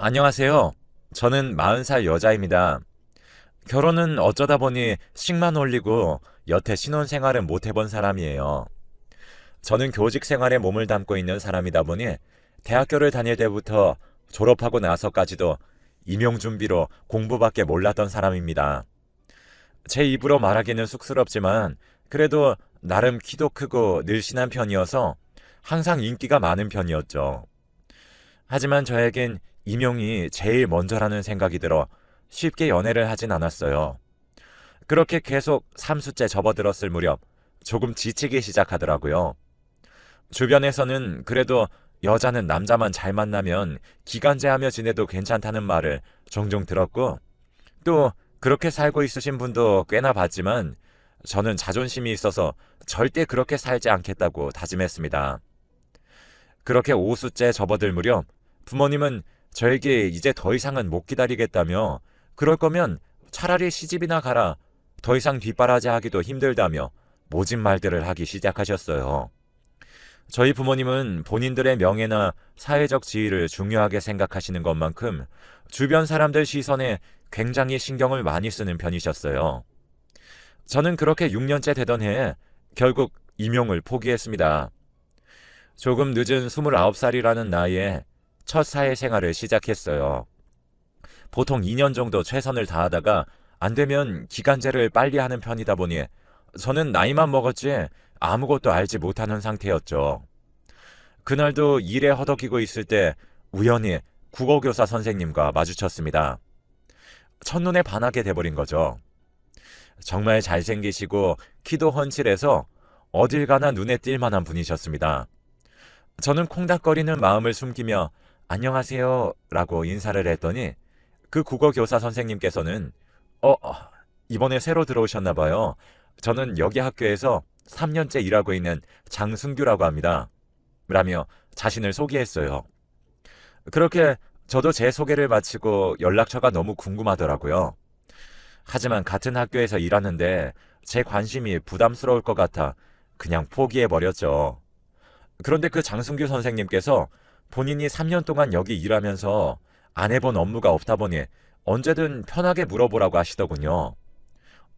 안녕하세요. 저는 40살 여자입니다. 결혼은 어쩌다 보니 식만 올리고 여태 신혼생활은 못 해본 사람이에요. 저는 교직 생활에 몸을 담고 있는 사람이다 보니 대학교를 다닐 때부터 졸업하고 나서까지도 임용 준비로 공부밖에 몰랐던 사람입니다. 제 입으로 말하기는 쑥스럽지만 그래도 나름 키도 크고 늘씬한 편이어서 항상 인기가 많은 편이었죠. 하지만 저에겐 임용이 제일 먼저라는 생각이 들어 쉽게 연애를 하진 않았어요. 그렇게 계속 3수째 접어들었을 무렵 조금 지치기 시작하더라고요. 주변에서는 그래도 여자는 남자만 잘 만나면 기간제하며 지내도 괜찮다는 말을 종종 들었고, 또 그렇게 살고 있으신 분도 꽤나 봤지만 저는 자존심이 있어서 절대 그렇게 살지 않겠다고 다짐했습니다. 그렇게 5수째 접어들 무렵 부모님은 저에게 이제 더 이상은 못 기다리겠다며, 그럴 거면 차라리 시집이나 가라, 더 이상 뒷바라지 하기도 힘들다며 모진 말들을 하기 시작하셨어요. 저희 부모님은 본인들의 명예나 사회적 지위를 중요하게 생각하시는 것만큼 주변 사람들 시선에 굉장히 신경을 많이 쓰는 편이셨어요. 저는 그렇게 6년째 되던 해에 결국 임용을 포기했습니다. 조금 늦은 29살이라는 나이에 첫 사회생활을 시작했어요. 보통 2년 정도 최선을 다하다가 안 되면 기간제를 빨리 하는 편이다 보니 저는 나이만 먹었지 아무것도 알지 못하는 상태였죠. 그날도 일에 허덕이고 있을 때 우연히 국어교사 선생님과 마주쳤습니다. 첫눈에 반하게 돼버린 거죠. 정말 잘생기시고 키도 훤칠해서 어딜 가나 눈에 띌 만한 분이셨습니다. 저는 콩닥거리는 마음을 숨기며 안녕하세요 라고 인사를 했더니 그 국어교사 선생님께서는 어, 이번에 새로 들어오셨나 봐요. 저는 여기 학교에서 3년째 일하고 있는 장승규라고 합니다. 라며 자신을 소개했어요. 그렇게 저도 제 소개를 마치고 연락처가 너무 궁금하더라고요. 하지만 같은 학교에서 일하는데 제 관심이 부담스러울 것 같아 그냥 포기해버렸죠. 그런데 그 장승규 선생님께서 본인이 3년 동안 여기 일하면서 안 해본 업무가 없다 보니 언제든 편하게 물어보라고 하시더군요.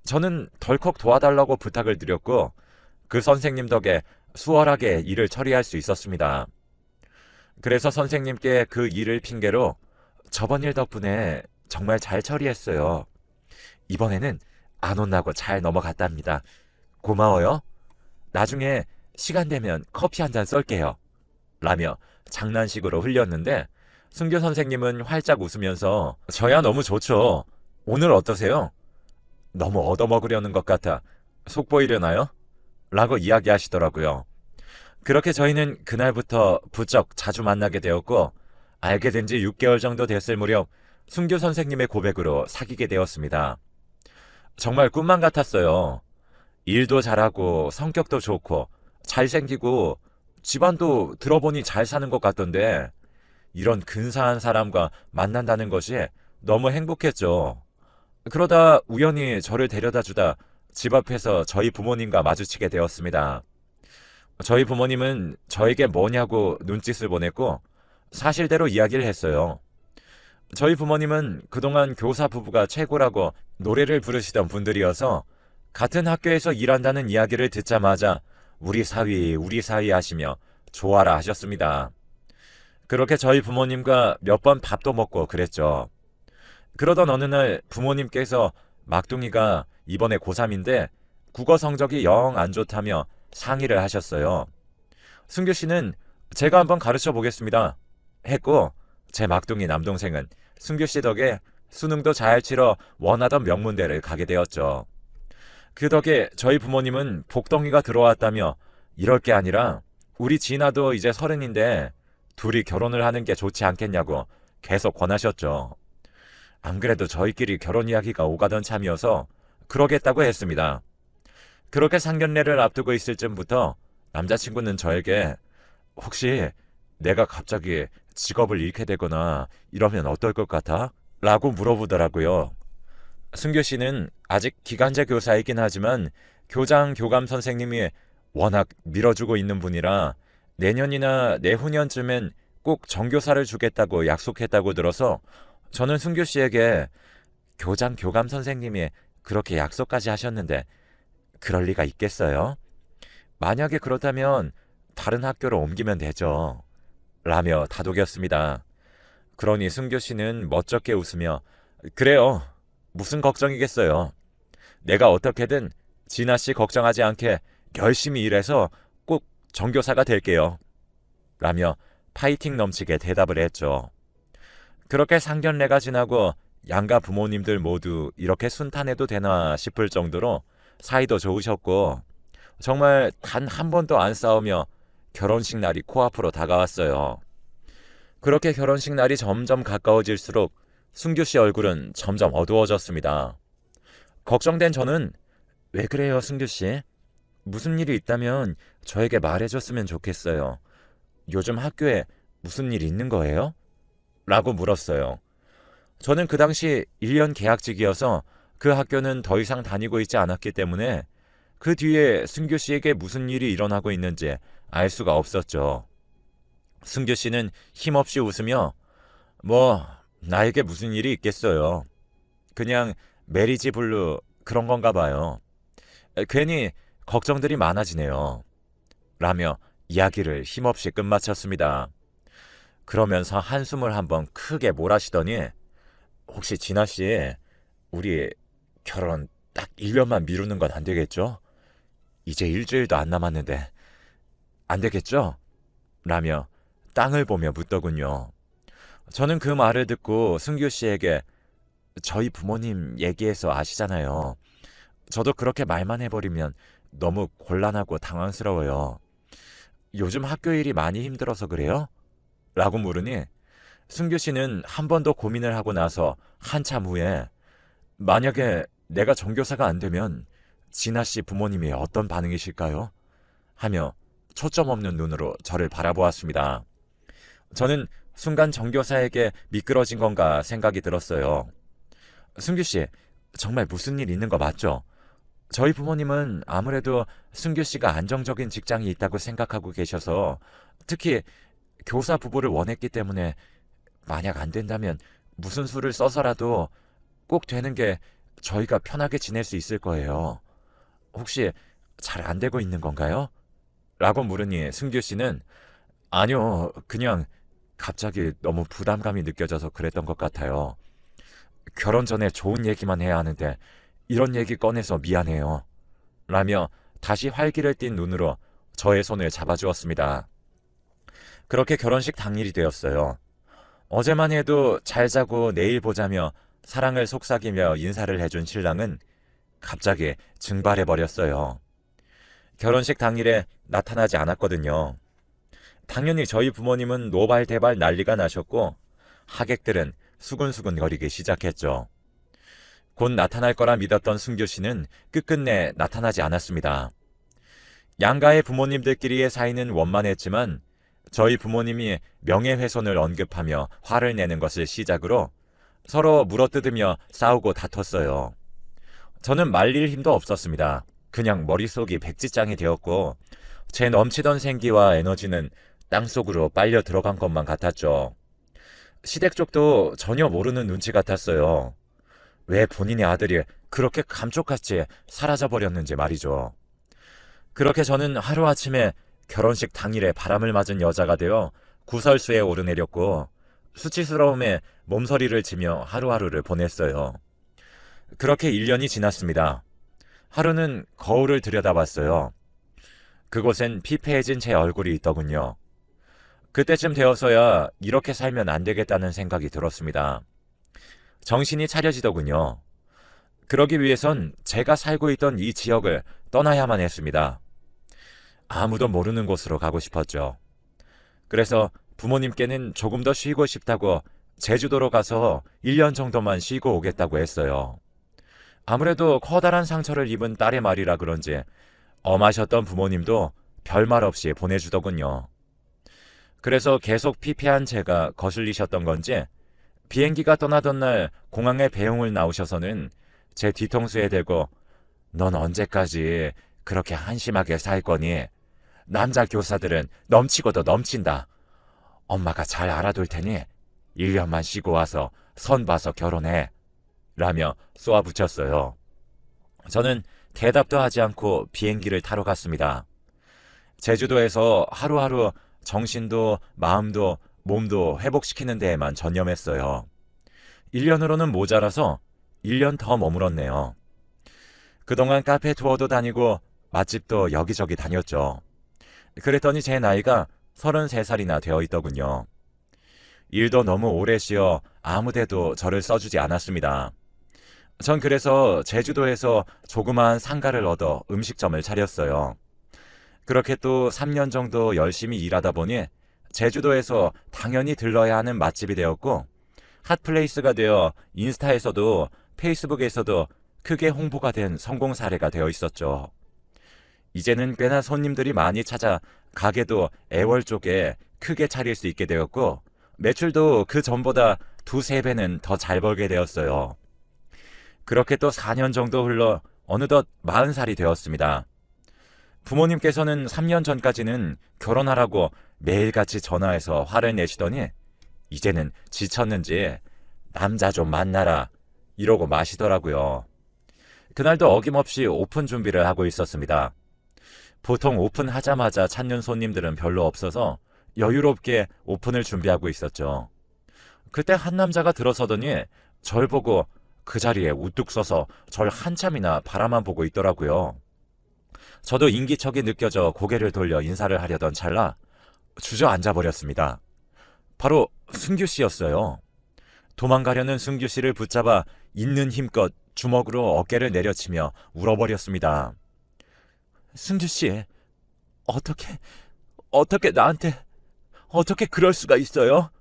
저는 덜컥 도와달라고 부탁을 드렸고 그 선생님 덕에 수월하게 일을 처리할 수 있었습니다. 그래서 선생님께 그 일을 핑계로 저번 일 덕분에 정말 잘 처리했어요. 이번에는 안 혼나고 잘 넘어갔답니다. 고마워요. 나중에 시간 되면 커피 한 잔 쏠게요. 라며 장난식으로 흘렸는데 승교 선생님은 활짝 웃으면서 저야 너무 좋죠. 오늘 어떠세요? 너무 얻어먹으려는 것 같아 속보이려나요? 라고 이야기하시더라고요. 그렇게 저희는 그날부터 부쩍 자주 만나게 되었고 알게 된 지 6개월 정도 됐을 무렵 승교 선생님의 고백으로 사귀게 되었습니다. 정말 꿈만 같았어요. 일도 잘하고 성격도 좋고 잘생기고 집안도 들어보니 잘 사는 것 같던데 이런 근사한 사람과 만난다는 것이 너무 행복했죠. 그러다 우연히 저를 데려다 주다 집 앞에서 저희 부모님과 마주치게 되었습니다. 저희 부모님은 저에게 뭐냐고 눈짓을 보냈고 사실대로 이야기를 했어요. 저희 부모님은 그동안 교사 부부가 최고라고 노래를 부르시던 분들이어서 같은 학교에서 일한다는 이야기를 듣자마자 우리 사위 하시며 좋아라 하셨습니다. 그렇게 저희 부모님과 몇 번 밥도 먹고 그랬죠. 그러던 어느 날 부모님께서 막둥이가 이번에 고3인데 국어 성적이 영 안 좋다며 상의를 하셨어요. 승규 씨는 제가 한번 가르쳐 보겠습니다. 했고 제 막둥이 남동생은 승규 씨 덕에 수능도 잘 치러 원하던 명문대를 가게 되었죠. 그 덕에 저희 부모님은 복덩이가 들어왔다며 이럴 게 아니라 우리 진아도 이제 30인데 둘이 결혼을 하는 게 좋지 않겠냐고 계속 권하셨죠. 안 그래도 저희끼리 결혼 이야기가 오가던 참이어서 그러겠다고 했습니다. 그렇게 상견례를 앞두고 있을 즈음부터 남자친구는 저에게 혹시 내가 갑자기 직업을 잃게 되거나 이러면 어떨 것 같아? 라고 물어보더라고요. 승규 씨는 아직 기간제 교사이긴 하지만 교장, 교감 선생님이 워낙 밀어주고 있는 분이라 내년이나 내후년쯤엔 꼭 정교사를 주겠다고 약속했다고 들어서 저는 승규 씨에게 교장 교감 선생님이 그렇게 약속까지 하셨는데 그럴 리가 있겠어요? 만약에 그렇다면 다른 학교로 옮기면 되죠. 라며 다독였습니다. 그러니 승규 씨는 멋쩍게 웃으며 그래요. 무슨 걱정이겠어요. 내가 어떻게든 진아 씨 걱정하지 않게 열심히 일해서 꼭 정교사가 될게요. 라며 파이팅 넘치게 대답을 했죠. 그렇게 상견례가 지나고 양가 부모님들 모두 이렇게 순탄해도 되나 싶을 정도로 사이도 좋으셨고 정말 단 한 번도 안 싸우며 결혼식 날이 코앞으로 다가왔어요. 그렇게 결혼식 날이 점점 가까워질수록 승규 씨 얼굴은 점점 어두워졌습니다. 걱정된 저는 왜 그래요, 승규 씨? 무슨 일이 있다면 저에게 말해줬으면 좋겠어요. 요즘 학교에 무슨 일 있는 거예요? 라고 물었어요. 저는 그 당시 1년 계약직이어서 그 학교는 더 이상 다니고 있지 않았기 때문에 그 뒤에 승규 씨에게 무슨 일이 일어나고 있는지 알 수가 없었죠. 승규 씨는 힘없이 웃으며 나에게 무슨 일이 있겠어요. 그냥 메리지 블루 그런 건가 봐요. 괜히 걱정들이 많아지네요. 라며 이야기를 힘없이 끝마쳤습니다. 그러면서 한숨을 한번 크게 몰아쉬더니 혹시 진아 씨, 우리 결혼 딱 1년만 미루는 건 안 되겠죠? 이제 일주일도 안 남았는데 안 되겠죠? 라며 땅을 보며 묻더군요. 저는 그 말을 듣고 승규 씨에게 저희 부모님 얘기해서 아시잖아요. 저도 그렇게 말만 해버리면 너무 곤란하고 당황스러워요. 요즘 학교 일이 많이 힘들어서 그래요? 라고 물으니 승규 씨는 한 번 더 고민을 하고 나서 한참 후에 만약에 내가 정교사가 안 되면 진아 씨 부모님이 어떤 반응이실까요? 하며 초점 없는 눈으로 저를 바라보았습니다. 저는 순간 정교사에게 미끄러진 건가 생각이 들었어요. 승규 씨, 정말 무슨 일 있는 거 맞죠? 저희 부모님은 아무래도 승규 씨가 안정적인 직장이 있다고 생각하고 계셔서 특히 교사 부부를 원했기 때문에 만약 안 된다면 무슨 수를 써서라도 꼭 되는 게 저희가 편하게 지낼 수 있을 거예요. 혹시 잘 안 되고 있는 건가요? 라고 물으니 승규 씨는 아니요, 그냥 갑자기 너무 부담감이 느껴져서 그랬던 것 같아요. 결혼 전에 좋은 얘기만 해야 하는데 이런 얘기 꺼내서 미안해요. 라며 다시 활기를 띤 눈으로 저의 손을 잡아주었습니다. 그렇게 결혼식 당일이 되었어요. 어제만 해도 잘 자고 내일 보자며 사랑을 속삭이며 인사를 해준 신랑은 갑자기 증발해버렸어요. 결혼식 당일에 나타나지 않았거든요. 당연히 저희 부모님은 노발대발 난리가 나셨고 하객들은 수근수근 거리기 시작했죠. 곧 나타날 거라 믿었던 승규 씨는 끝끝내 나타나지 않았습니다. 양가의 부모님들끼리의 사이는 원만했지만 저희 부모님이 명예훼손을 언급하며 화를 내는 것을 시작으로 서로 물어뜯으며 싸우고 다퉜어요. 저는 말릴 힘도 없었습니다. 그냥 머릿속이 백지장이 되었고 제 넘치던 생기와 에너지는 땅속으로 빨려 들어간 것만 같았죠. 시댁 쪽도 전혀 모르는 눈치 같았어요. 왜 본인의 아들이 그렇게 감쪽같이 사라져버렸는지 말이죠. 그렇게 저는 하루아침에 결혼식 당일에 바람을 맞은 여자가 되어 구설수에 오르내렸고 수치스러움에 몸서리를 치며 하루하루를 보냈어요. 그렇게 1년이 지났습니다. 하루는 거울을 들여다봤어요. 그곳엔 피폐해진 제 얼굴이 있더군요. 그때쯤 되어서야 이렇게 살면 안 되겠다는 생각이 들었습니다. 정신이 차려지더군요. 그러기 위해선 제가 살고 있던 이 지역을 떠나야만 했습니다. 아무도 모르는 곳으로 가고 싶었죠. 그래서 부모님께는 조금 더 쉬고 싶다고 제주도로 가서 1년 정도만 쉬고 오겠다고 했어요. 아무래도 커다란 상처를 입은 딸의 말이라 그런지 엄하셨던 부모님도 별말 없이 보내주더군요. 그래서 계속 피폐한 제가 거슬리셨던 건지 비행기가 떠나던 날 공항에 배웅을 나오셔서는 제 뒤통수에 대고 넌 언제까지 그렇게 한심하게 살 거니? 남자 교사들은 넘치고도 넘친다. 엄마가 잘 알아둘 테니 1년만 쉬고 와서 선 봐서 결혼해. 라며 쏘아붙였어요. 저는 대답도 하지 않고 비행기를 타러 갔습니다. 제주도에서 하루하루 정신도 마음도 몸도 회복시키는 데에만 전념했어요. 1년으로는 모자라서 1년 더 머물었네요. 그동안 카페 투어도 다니고 맛집도 여기저기 다녔죠. 그랬더니 제 나이가 33살이나 되어 있더군요. 일도 너무 오래 쉬어 아무데도 저를 써주지 않았습니다. 전 그래서 제주도에서 조그마한 상가를 얻어 음식점을 차렸어요. 그렇게 또 3년 정도 열심히 일하다 보니 제주도에서 당연히 들러야 하는 맛집이 되었고 핫플레이스가 되어 인스타에서도 페이스북에서도 크게 홍보가 된 성공 사례가 되어 있었죠. 이제는 꽤나 손님들이 많이 찾아 가게도 애월 쪽에 크게 차릴 수 있게 되었고 매출도 그 전보다 2~3배는 더 잘 벌게 되었어요. 그렇게 또 4년 정도 흘러 어느덧 40살이 되었습니다. 부모님께서는 3년 전까지는 결혼하라고 매일같이 전화해서 화를 내시더니 이제는 지쳤는지 남자 좀 만나라 이러고 마시더라고요. 그날도 어김없이 오픈 준비를 하고 있었습니다. 보통 오픈하자마자 찾는 손님들은 별로 없어서 여유롭게 오픈을 준비하고 있었죠. 그때 한 남자가 들어서더니 절 보고 그 자리에 우뚝 서서 절 한참이나 바라만 보고 있더라고요. 저도 인기척이 느껴져 고개를 돌려 인사를 하려던 찰나 주저앉아 버렸습니다. 바로 승규 씨였어요. 도망가려는 승규 씨를 붙잡아 있는 힘껏 주먹으로 어깨를 내려치며 울어버렸습니다. 승규 씨, 어떻게 나한테 어떻게 그럴 수가 있어요?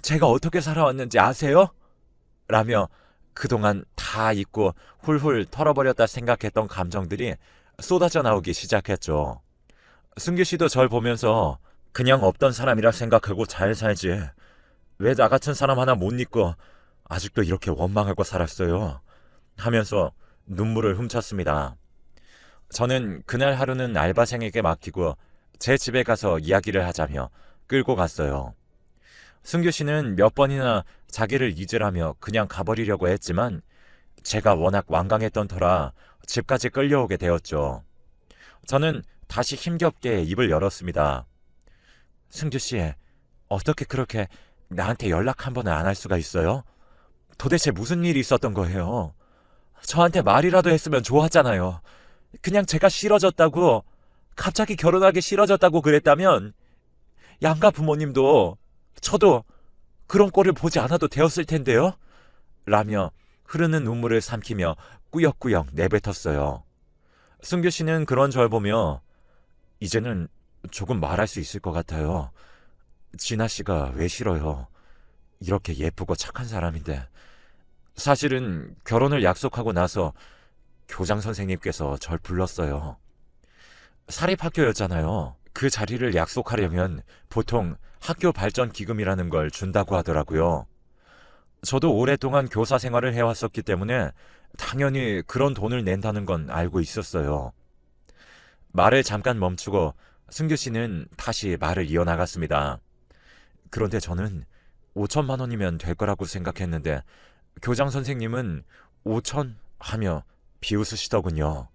제가 어떻게 살아왔는지 아세요? 라며 그동안 다 잊고 훌훌 털어버렸다 생각했던 감정들이 쏟아져 나오기 시작했죠. 승규 씨도 절 보면서 그냥 없던 사람이라 생각하고 잘 살지. 왜 나 같은 사람 하나 못 잊고 아직도 이렇게 원망하고 살았어요. 하면서 눈물을 훔쳤습니다. 저는 그날 하루는 알바생에게 맡기고 제 집에 가서 이야기를 하자며 끌고 갔어요. 승규 씨는 몇 번이나 자기를 잊으라며 그냥 가버리려고 했지만 제가 워낙 완강했던 터라 집까지 끌려오게 되었죠. 저는 다시 힘겹게 입을 열었습니다. 승규 씨, 어떻게 그렇게 나한테 연락 한 번을 안 할 수가 있어요? 도대체 무슨 일이 있었던 거예요? 저한테 말이라도 했으면 좋았잖아요. 그냥 제가 싫어졌다고, 갑자기 결혼하기 싫어졌다고 그랬다면 양가 부모님도 저도 그런 꼴을 보지 않아도 되었을 텐데요? 라며 흐르는 눈물을 삼키며 꾸역꾸역 내뱉었어요. 승규 씨는 그런 절 보며 이제는 조금 말할 수 있을 것 같아요. 진아 씨가 왜 싫어요? 이렇게 예쁘고 착한 사람인데. 사실은 결혼을 약속하고 나서 교장 선생님께서 절 불렀어요. 사립학교였잖아요. 그 자리를 약속하려면 보통 학교 발전 기금이라는 걸 준다고 하더라고요. 저도 오랫동안 교사 생활을 해왔었기 때문에 당연히 그런 돈을 낸다는 건 알고 있었어요. 말을 잠깐 멈추고 승규 씨는 다시 말을 이어나갔습니다. 그런데 저는 5천만 원이면 될 거라고 생각했는데 교장 선생님은 5천 하며 비웃으시더군요.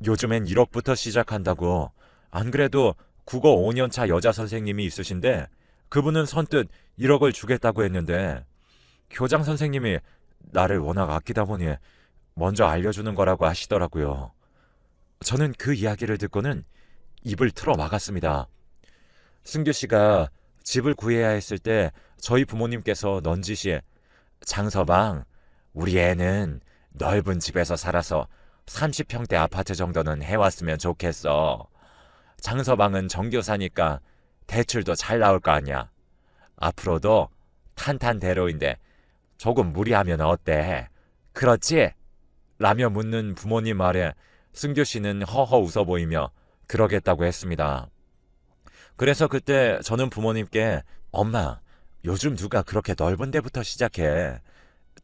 요즘엔 1억부터 시작한다고. 안 그래도 국어 5년차 여자 선생님이 있으신데 그분은 선뜻 1억을 주겠다고 했는데 교장 선생님이 나를 워낙 아끼다 보니 먼저 알려주는 거라고 하시더라고요. 저는 그 이야기를 듣고는 입을 틀어 막았습니다. 승규 씨가 집을 구해야 했을 때 저희 부모님께서 넌지시 장서방, 우리 애는 넓은 집에서 살아서 30평대 아파트 정도는 해왔으면 좋겠어. 장서방은 정교사니까 대출도 잘 나올 거 아니야. 앞으로도 탄탄대로인데 조금 무리하면 어때? 그렇지? 라며 묻는 부모님 말에 승규 씨는 허허 웃어 보이며 그러겠다고 했습니다. 그래서 그때 저는 부모님께 엄마, 요즘 누가 그렇게 넓은 데부터 시작해.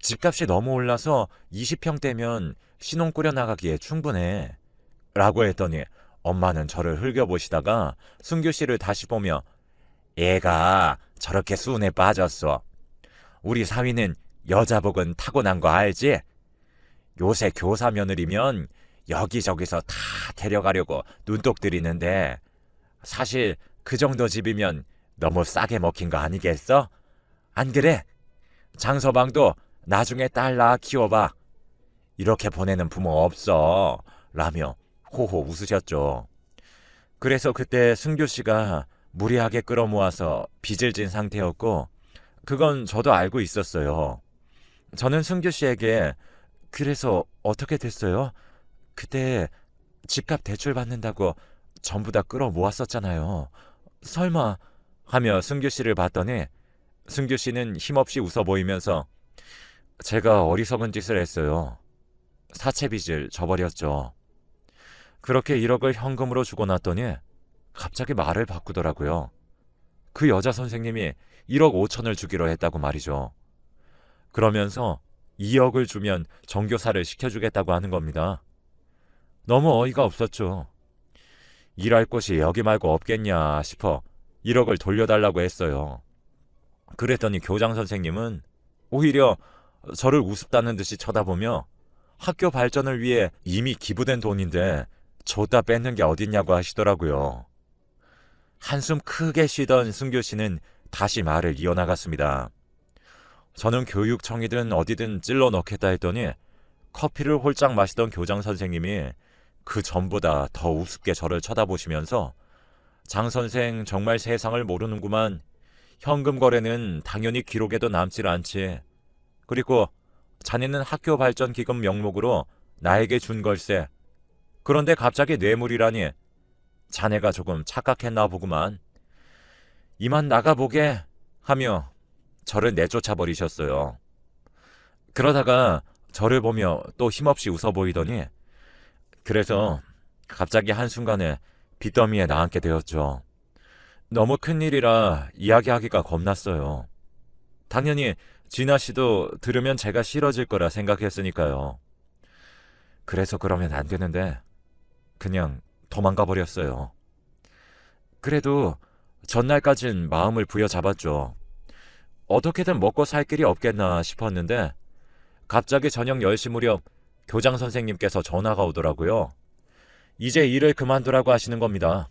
집값이 너무 올라서 20평대면 신혼 꾸려 나가기에 충분해. 라고 했더니 엄마는 저를 흘겨보시다가 승규 씨를 다시 보며 애가 저렇게 수은에 빠졌어. 우리 사위는 여자복은 타고난 거 알지? 요새 교사 며느리면 여기저기서 다 데려가려고 눈독 들이는데 사실 그 정도 집이면 너무 싸게 먹힌 거 아니겠어? 안 그래? 장서방도 나중에 딸 낳아 키워봐. 이렇게 보내는 부모 없어. 라며 호호 웃으셨죠. 그래서 그때 승규 씨가 무리하게 끌어모아서 빚을 진 상태였고 그건 저도 알고 있었어요. 저는 승규 씨에게 그래서 어떻게 됐어요? 그때 집값 대출 받는다고 전부 다 끌어모았었잖아요. 설마 하며 승규 씨를 봤더니 승규 씨는 힘없이 웃어 보이면서 제가 어리석은 짓을 했어요. 사채빚을 져버렸죠. 그렇게 1억을 현금으로 주고 났더니 갑자기 말을 바꾸더라고요. 그 여자 선생님이 1억 5천을 주기로 했다고 말이죠. 그러면서 2억을 주면 정교사를 시켜주겠다고 하는 겁니다. 너무 어이가 없었죠. 일할 곳이 여기 말고 없겠냐 싶어 1억을 돌려달라고 했어요. 그랬더니 교장 선생님은 오히려 저를 우습다는 듯이 쳐다보며 학교 발전을 위해 이미 기부된 돈인데 줬다 뺏는 게 어딨냐고 하시더라고요. 한숨 크게 쉬던 승규 씨는 다시 말을 이어나갔습니다. 저는 교육청이든 어디든 찔러 넣겠다 했더니 커피를 홀짝 마시던 교장 선생님이 그 전보다 더 우습게 저를 쳐다보시면서 장 선생 정말 세상을 모르는구만. 현금 거래는 당연히 기록에도 남질 않지. 그리고 자네는 학교 발전 기금 명목으로 나에게 준 걸세. 그런데 갑자기 뇌물이라니. 자네가 조금 착각했나 보구만. 이만 나가보게 하며 저를 내쫓아 버리셨어요. 그러다가 저를 보며 또 힘없이 웃어 보이더니 그래서 갑자기 한순간에 빚더미에 나앉게 되었죠. 너무 큰일이라 이야기하기가 겁났어요. 당연히 진아 씨도 들으면 제가 싫어질 거라 생각했으니까요. 그래서 그러면 안 되는데 그냥 도망가 버렸어요. 그래도 전날까진 마음을 부여잡았죠. 어떻게든 먹고 살 길이 없겠나 싶었는데 갑자기 저녁 10시 무렵 교장 선생님께서 전화가 오더라고요. 이제 일을 그만두라고 하시는 겁니다.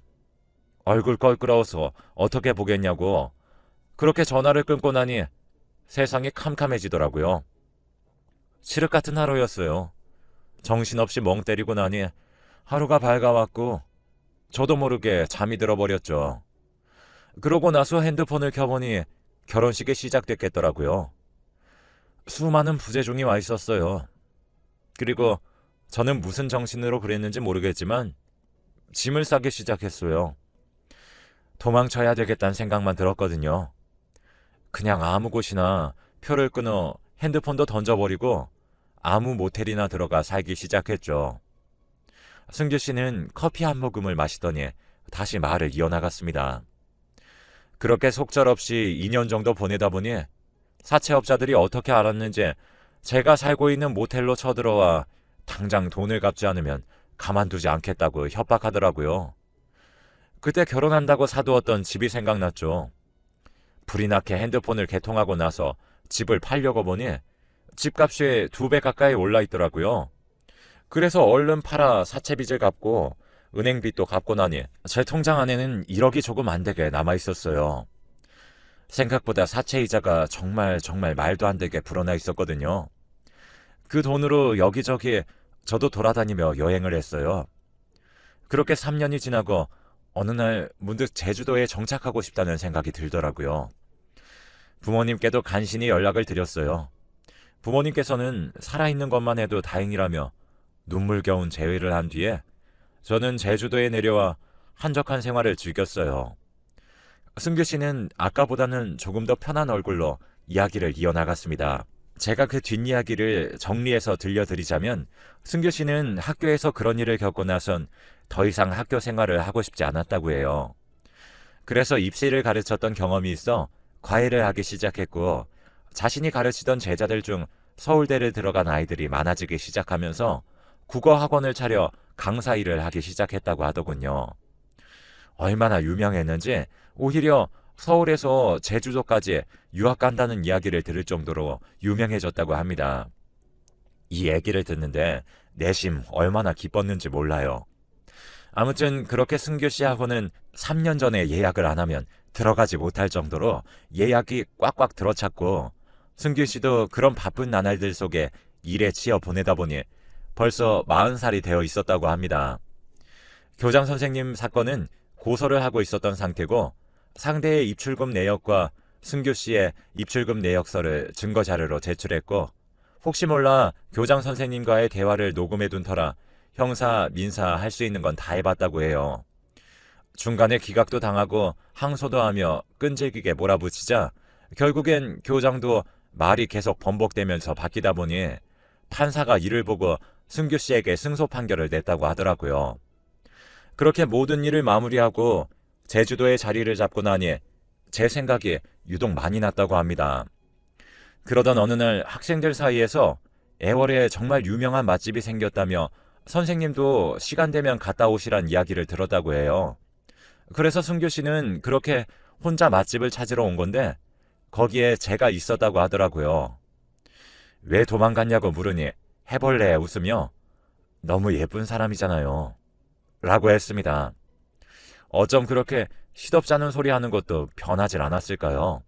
얼굴 껄끄러워서 어떻게 보겠냐고. 그렇게 전화를 끊고 나니 세상이 캄캄해지더라고요. 칠흑 같은 하루였어요. 정신없이 멍 때리고 나니 하루가 밝아왔고 저도 모르게 잠이 들어버렸죠. 그러고 나서 핸드폰을 켜보니 결혼식이 시작됐겠더라고요. 수많은 부재중이 와 있었어요. 그리고 저는 무슨 정신으로 그랬는지 모르겠지만 짐을 싸기 시작했어요. 도망쳐야 되겠다는 생각만 들었거든요. 그냥 아무 곳이나 표를 끊어 핸드폰도 던져버리고 아무 모텔이나 들어가 살기 시작했죠. 승규 씨는 커피 한 모금을 마시더니 다시 말을 이어나갔습니다. 그렇게 속절없이 2년 정도 보내다 보니 사채업자들이 어떻게 알았는지 제가 살고 있는 모텔로 쳐들어와 당장 돈을 갚지 않으면 가만두지 않겠다고 협박하더라고요. 그때 결혼한다고 사두었던 집이 생각났죠. 불이 나게 핸드폰을 개통하고 나서 집을 팔려고 보니 집값이 2배 가까이 올라 있더라고요. 그래서 얼른 팔아 사채빚을 갚고 은행빚도 갚고 나니 제 통장 안에는 1억이 조금 안 되게 남아 있었어요. 생각보다 사채이자가 정말 말도 안 되게 불어나 있었거든요. 그 돈으로 여기저기 저도 돌아다니며 여행을 했어요. 그렇게 3년이 지나고 어느 날 문득 제주도에 정착하고 싶다는 생각이 들더라고요. 부모님께도 간신히 연락을 드렸어요. 부모님께서는 살아있는 것만 해도 다행이라며 눈물겨운 제의를 한 뒤에 저는 제주도에 내려와 한적한 생활을 즐겼어요. 승규 씨는 아까보다는 조금 더 편한 얼굴로 이야기를 이어나갔습니다. 제가 그 뒷이야기를 정리해서 들려드리자면 승규 씨는 학교에서 그런 일을 겪고 나선 더 이상 학교 생활을 하고 싶지 않았다고 해요. 그래서 입시를 가르쳤던 경험이 있어 과외를 하기 시작했고 자신이 가르치던 제자들 중 서울대를 들어간 아이들이 많아지기 시작하면서 국어 학원을 차려 강사 일을 하기 시작했다고 하더군요. 얼마나 유명했는지 오히려 서울에서 제주도까지 유학 간다는 이야기를 들을 정도로 유명해졌다고 합니다. 이 얘기를 듣는데 내심 얼마나 기뻤는지 몰라요. 아무튼 그렇게 승규 씨하고는 3년 전에 예약을 안 하면 들어가지 못할 정도로 예약이 꽉꽉 들어찼고, 승규 씨도 그런 바쁜 나날들 속에 일에 치여 보내다 보니 벌써 40살이 되어 있었다고 합니다. 교장 선생님 사건은 고소를 하고 있었던 상태고, 상대의 입출금 내역과 승규 씨의 입출금 내역서를 증거 자료로 제출했고, 혹시 몰라 교장 선생님과의 대화를 녹음해둔 터라 형사, 민사 할 수 있는 건 다 해봤다고 해요. 중간에 기각도 당하고 항소도 하며 끈질기게 몰아붙이자 결국엔 교장도 말이 계속 번복되면서 바뀌다 보니 판사가 이를 보고 승규 씨에게 승소 판결을 냈다고 하더라고요. 그렇게 모든 일을 마무리하고 제주도에 자리를 잡고 나니 제 생각이 유독 많이 났다고 합니다. 그러던 어느 날 학생들 사이에서 애월에 정말 유명한 맛집이 생겼다며 선생님도 시간 되면 갔다 오시란 이야기를 들었다고 해요. 그래서 승규 씨는 그렇게 혼자 맛집을 찾으러 온 건데 거기에 제가 있었다고 하더라고요. 왜 도망갔냐고 물으니 해벌레 웃으며 너무 예쁜 사람이잖아요 라고 했습니다. 어쩜 그렇게 시덥잖은 소리 하는 것도 변하질 않았을까요?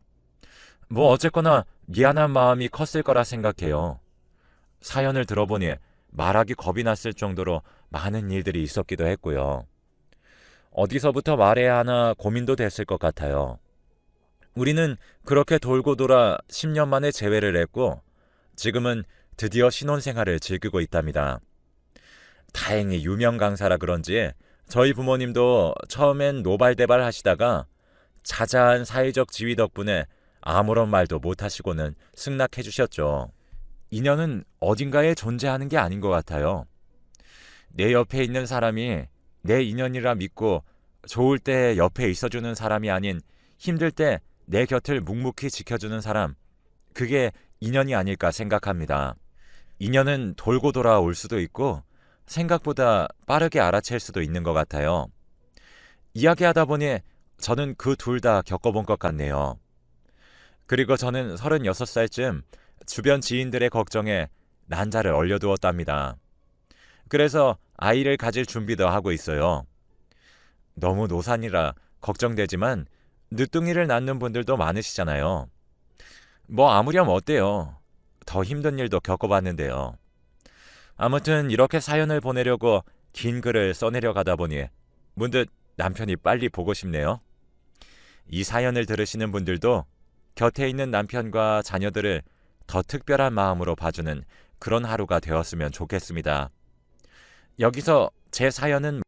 뭐 어쨌거나 미안한 마음이 컸을 거라 생각해요. 사연을 들어보니 말하기 겁이 났을 정도로 많은 일들이 있었기도 했고요. 어디서부터 말해야 하나 고민도 됐을 것 같아요. 우리는 그렇게 돌고 돌아 10년 만에 재회를 했고 지금은 드디어 신혼생활을 즐기고 있답니다. 다행히 유명 강사라 그런지 저희 부모님도 처음엔 노발대발 하시다가 자자한 사회적 지위 덕분에 아무런 말도 못하시고는 승낙해 주셨죠. 인연은 어딘가에 존재하는 게 아닌 것 같아요. 내 옆에 있는 사람이 내 인연이라 믿고 좋을 때 옆에 있어주는 사람이 아닌 힘들 때 내 곁을 묵묵히 지켜주는 사람, 그게 인연이 아닐까 생각합니다. 인연은 돌고 돌아올 수도 있고 생각보다 빠르게 알아챌 수도 있는 것 같아요. 이야기하다 보니 저는 그 둘 다 겪어본 것 같네요. 그리고 저는 36살쯤 주변 지인들의 걱정에 난자를 얼려두었답니다. 그래서 아이를 가질 준비도 하고 있어요. 너무 노산이라 걱정되지만 늦둥이를 낳는 분들도 많으시잖아요. 뭐 아무렴 어때요? 더 힘든 일도 겪어봤는데요. 아무튼 이렇게 사연을 보내려고 긴 글을 써내려가다 보니 문득 남편이 빨리 보고 싶네요. 이 사연을 들으시는 분들도 곁에 있는 남편과 자녀들을 더 특별한 마음으로 봐주는 그런 하루가 되었으면 좋겠습니다. 여기서 제 사연은